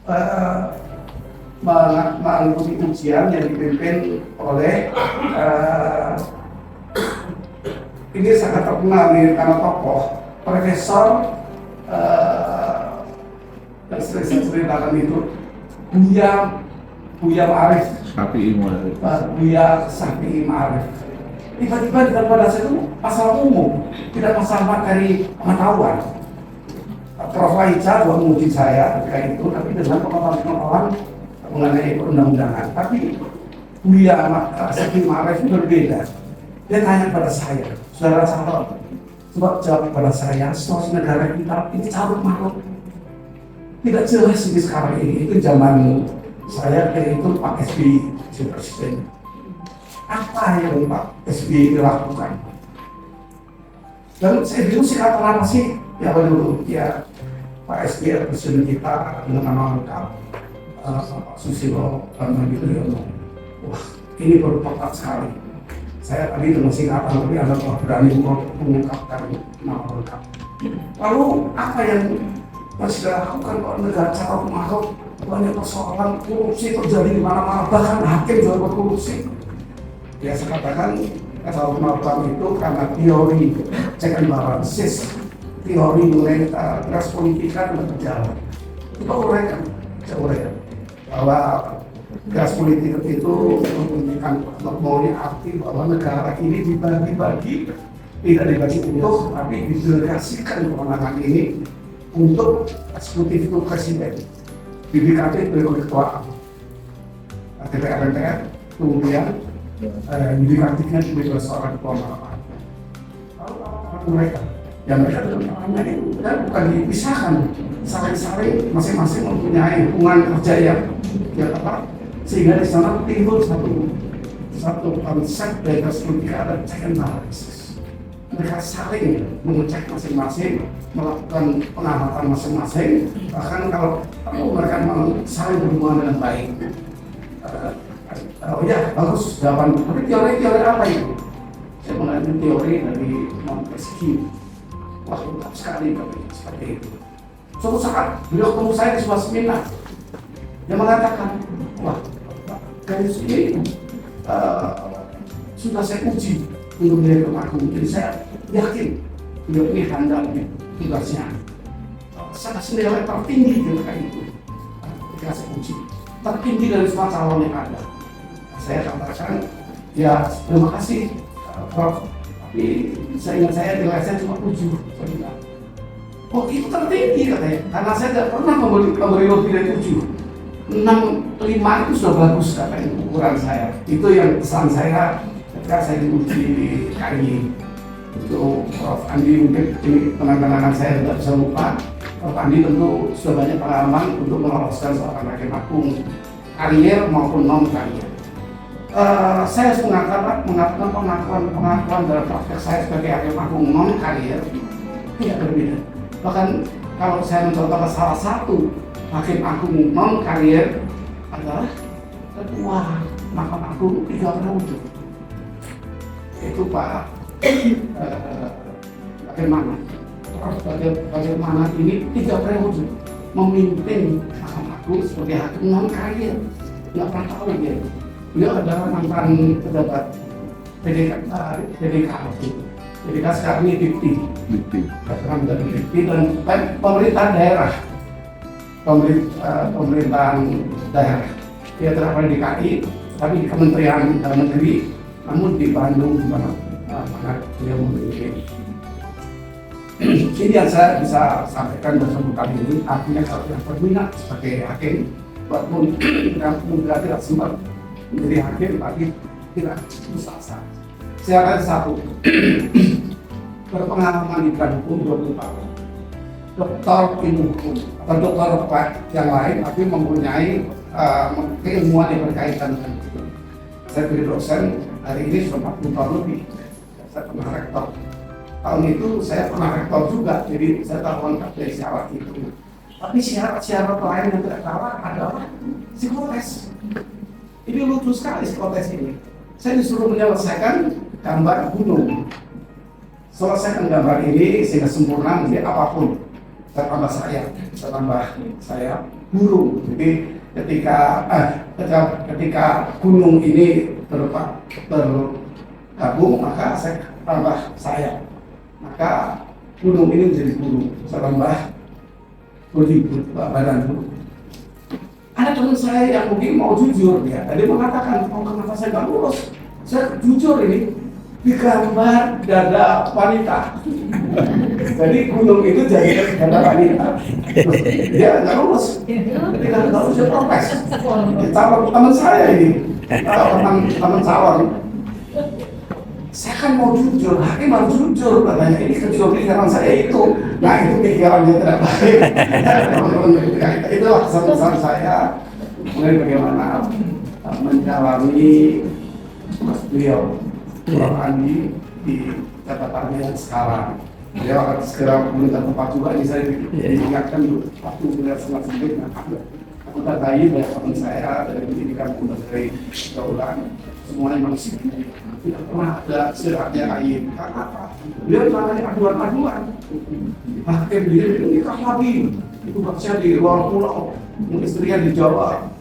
eh, mengikuti ujian yang dipimpin oleh ini sangat terkenal nih karena tokoh Profesor yang sering saya ceritakan itu Buya Ma'arif. Buya Syafi'i Ma'arif. Tiba-tiba di pada saya itu masalah umum, tidak masalah materi pengetahuan. Prof. Aicha menguji saya ketika itu, tapi dengan pengetahuan mengenai perundang-undangan. Tapi Buya Syafi'i Ma'arif itu berbeda. Dia tanya pada saya, saudara sahabat, coba jawab pada saya, situasi negara kita ini carut marut, tidak jelas ini sekarang ini. Itu zaman saya itu Pak SBY jadi presiden. Apa yang Pak SBY lakukan? Dan saya bingung sih apa sih ya dulu ya Pak SBY presiden kita dengan nama lengkap Pak Susilo Bambang Yudhoyono. Wah, ini baru tepat sekali. Saya tadi dengan singkatan tapi Anda telah berani mengungkapkan nama lengkap. Lalu apa yang masih dilakukan kalau negara carut marut? Banyak persoalan korupsi terjadi di mana-mana, bahkan hakim juga berkorupsi. Ya saya katakan carut marut itu karena teori check and balances, teori mengenai keras politika dan berjalan. Kita uraikan bahwa keras politik itu menunjukkan maunya arti bahwa negara ini dibagi-bagi, tidak dibagi utuh, tapi didelegasikan kewenangan ini untuk eksekutif itu presiden. Didikati oleh ketua DPR MPR, kemudian didikatifnya sebagai seorang ketua mahkamah. Lalu apa mereka? Ya mereka namanya itu bukan dipisahkan, saling-saling masing-masing mempunyai hubungan kerja yang tepat, sehingga di sana timbul satu konsep dari politika dan check and balances. Mereka saling mengecek masing-masing, melakukan pengamatan masing-masing, bahkan kalau mereka saling berhubungan dengan baik. Ya bagus jawaban. Tapi teori apa itu? Saya mengambil teori dari Montesquieu. Wah lengkap sekali seperti itu. Suatu saat beliau ketemu saya di sebuah seminar. Dia mengatakan, wah garis ini sudah saya uji untuk menjadi pemaku. Jadi saya yakin beliau ini handal tugasnya. Saya kasih nilai tertinggi ketika itu. Ketika saya uji tertinggi dari semua calon yang ada. Saya katakan, ya terima kasih Prof. Tapi saya ingat saya nilai saya cuma 7. Saya bilang, oh itu tertinggi katanya. Karena saya tidak pernah memberi lebih dari 7. 6, 5 itu sudah bagus katanya ukuran saya. Itu yang pesan saya ketika saya diuji KI. Untuk Prof. Andi mungkin ini kenang-kenangan saya tidak bisa lupa. Prof. Andi tentu sudah banyak pengalaman untuk meloloskan seorang hakim agung karier maupun non karier. Saya harus mengatakan pengakuan dalam praktek saya sebagai hakim agung non karier tidak berbeda. Bahkan kalau saya mencontohkan salah satu hakim agung non karier adalah ketua Mahkamah Agung 3 periode, yaitu Pak bagaimana ini 3 periode memimpin Mahkamah Agung sebagai hakim non karier. Nggak pernah tahu dia. Beliau adalah mantan pejabat PDK sekarang ini Dikti dan pemerintah daerah, pemerintahan daerah. Dia terapkan di DKI, tapi di Kementerian Dalam Negeri, namun di Bandung di mana beliau memiliki. Ini yang saya bisa sampaikan bersama kali ini. Artinya kalau yang berminat sebagai hakim, walaupun tidak sempat menjadi hakim, tapi tidak susah. Saya satu berpengalaman di bidang hukum 20 tahun, doktor ilmu hukum atau doktor yang lain, tapi mempunyai keilmuan yang berkaitan dengan itu. Saya jadi dosen hari ini sudah 40 tahun lebih. Saya pernah rektor. Tahun itu saya pernah rektor juga, jadi saya tahu lengkap dari syarat itu. Tapi syarat lain yang tidak kalah adalah psikotes. Ini lucu sekali psikotes ini. Saya disuruh menyelesaikan gambar gunung. Selesaikan gambar ini sehingga sempurna menjadi apapun. Saya tambah saya, burung. Jadi ketika gunung ini bergabung, maka saya tambah sayap, maka gunung ini menjadi burung. Saya tambah badan burung. Ada teman saya yang mungkin mau jujur, ya tadi mengatakan, oh kenapa saya nggak lulus? Saya jujur ini digambar dada wanita. Jadi gunung itu jadi dada wanita. Dia nggak lulus. Ketika nggak lulus dia protes. Calon teman saya ini, teman calon. Saya kan mau jujur, hakim harus jujur katanya. Ini kejujuran saya itu. Nah itu pikirannya tidak baik. Itulah kesan-kesan saya mengenai bagaimana menjalani beliau Prof. Andi di catatannya yang sekarang. Beliau akan segera meminta tempat juga. Ini saya diingatkan waktu beliau sangat sedikit. Aku tadi banyak teman saya dari pendidikan dari Daulan, semuanya masih tidak pernah ada istirahatnya lain. Karena apa? Beliau menangani aduan-aduan. Hakim dia nikah lagi. Itu maksudnya di luar pulau, istrinya di Jawa,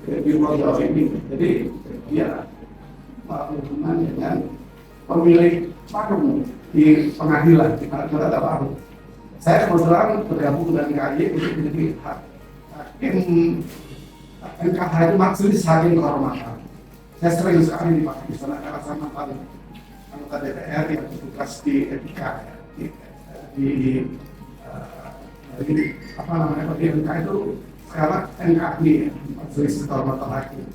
di luar Jawa ini. Jadi dia hubungan dengan pemilik warung di pengadilan di mana ada warung. Saya kebetulan bergabung dengan KY untuk menjadi hakim MKH itu majelis hakim kehormatan. Saya sering sekali dipakai di sana karena saya mantan anggota DPR yang bertugas di etika di apa namanya di MK itu sekarang MKD majelis kehormatan hakim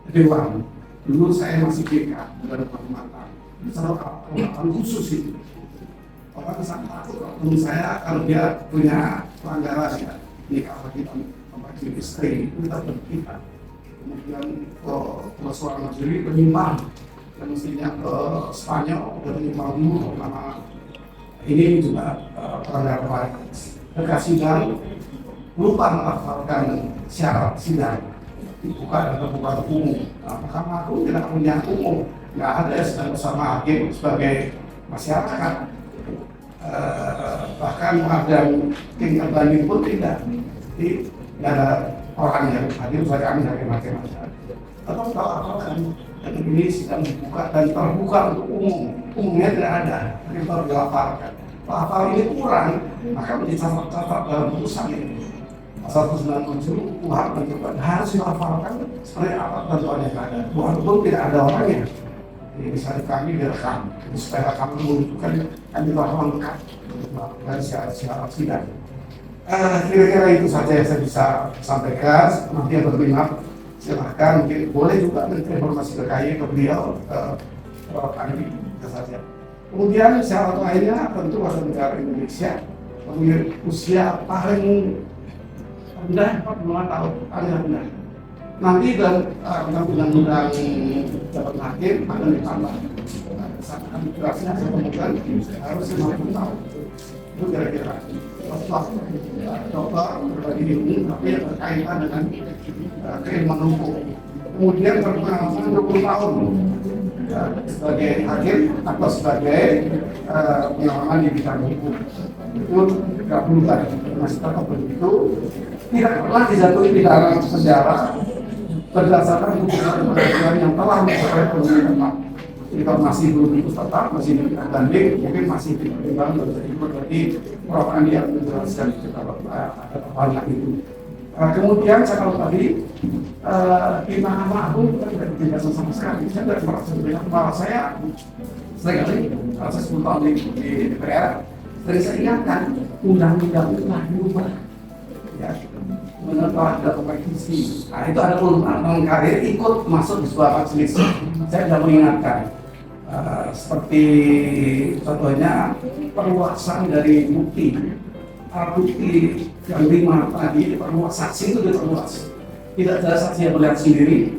Dewan. Dulu saya masih BK dari kehormatan. Selalu kehormatan khusus itu. Orang sangat takut kalau saya kalau dia punya pelanggaran ya nikah lagi membagi istri itu kita berpihak. Kemudian ke seorang negeri penyimbang yang mestinya ke Spanyol dan penyimbang dulu karena ini juga pelanggaran lain. Ketika sidang lupa menghafalkan syarat sidang dibuka dan terbuka umum. Mahkamah Agung tidak punya umum, nggak ada yang sedang bersama hakim sebagai masyarakat. Bahkan ada tinggal banding pun tidak. Jadi nggak ada orang yang hadir saya kami hakim-hakim aja. Atau kalau kan ini sidang dibuka dan terbuka untuk umum, umumnya tidak ada, yang baru dilafalkan. Kalau ini kurang, maka menjadi catat dalam putusan ini. Pasal 97 UHAM mencoba harus dilafalkan seperti apa tentuannya ada. Walaupun tidak ada orangnya. Jadi misalnya kami direkam, supaya kami menunjukkan kami telah lengkap dari syarat sidang. Kira-kira itu saja yang saya bisa sampaikan. Nanti yang berminat silahkan, mungkin boleh juga informasi ke KY ke beliau, kami saja. Kemudian syarat lainnya tentu warga negara Indonesia memiliki usia paling rendah 45 tahun, paling rendah. Nanti dan undang-undang jabatan hakim akan ditambah. Administrasinya saya temukan harus 50 tahun. Itu kira-kira. Setelah dokter berbagi ilmu, tapi yang berkaitan dengan keilmuan hukum. Kemudian berpengalaman 20 tahun sebagai hakim atau sebagai pengalaman di bidang hukum. Itu 30 tahun. Masih tetap begitu. Tidak pernah dijatuhi pidana penjara berdasarkan putusan yang telah mencapai penuntut tetap. Kita masih belum itu tetap, masih banding, mungkin masih dipertimbangkan untuk berarti Prof. Andi yang menjelaskan kita ada banyak itu. Kemudian saya kalau tadi di Mahkamah Agung kita tidak dijelaskan sama sekali. Saya tidak merasa dengan bahwa saya sekali proses 10 tahun di DPR, dari saya ingatkan undang-undang itu telah diubah. Ya, menurut ada kompetisi. Nah itu ada peluang karir ikut masuk di sebuah majelis. Saya sudah mengingatkan seperti contohnya perluasan dari bukti yang 5 tadi diperluas, saksi itu diperluas. Tidak ada saksi yang melihat sendiri,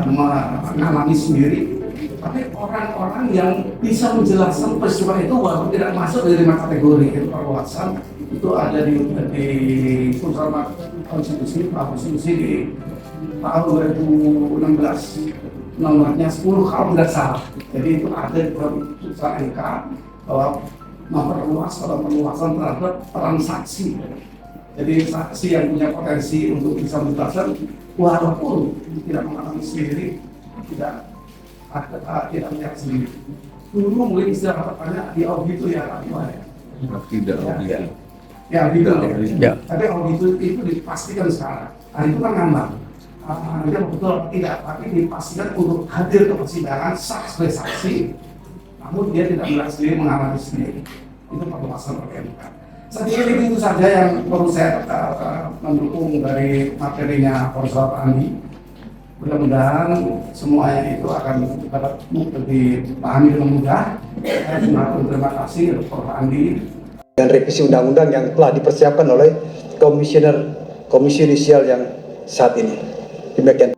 mengalami sendiri, tapi orang-orang yang bisa menjelaskan peristiwa itu walaupun tidak masuk dari 5 kategori perluasan. Itu ada di putusan konstitusi di tahun 2016 nomornya 10 kalau tidak salah. Jadi itu ada di putusan MK bahwa memperluas perluasan terhadap transaksi Jadi saksi yang punya potensi untuk bisa menjelaskan, walaupun tidak mengalami sendiri, tidak melihat sendiri. Dulu mungkin istilah kata-katanya di audit itu ya gimana ya? Tidak audit. Ya, gitu. Ya. Tapi audit itu dipastikan sekarang. Nah, itu kan ngambang. Dia betul atau tidak, tapi dipastikan untuk hadir ke persidangan sah sebagai saksi, namun dia tidak melihat sendiri, mengalami sendiri. Itu perluasan PMK. Saya pikir itu saja yang perlu saya mendukung dari materinya Profesor Andi. Mudah-mudahan semuanya itu akan dapat dipahami dengan mudah. Saya terima kasih Prof. Andi. Dengan revisi undang-undang yang telah dipersiapkan oleh Komisi Yudisial yang saat ini. Demikian.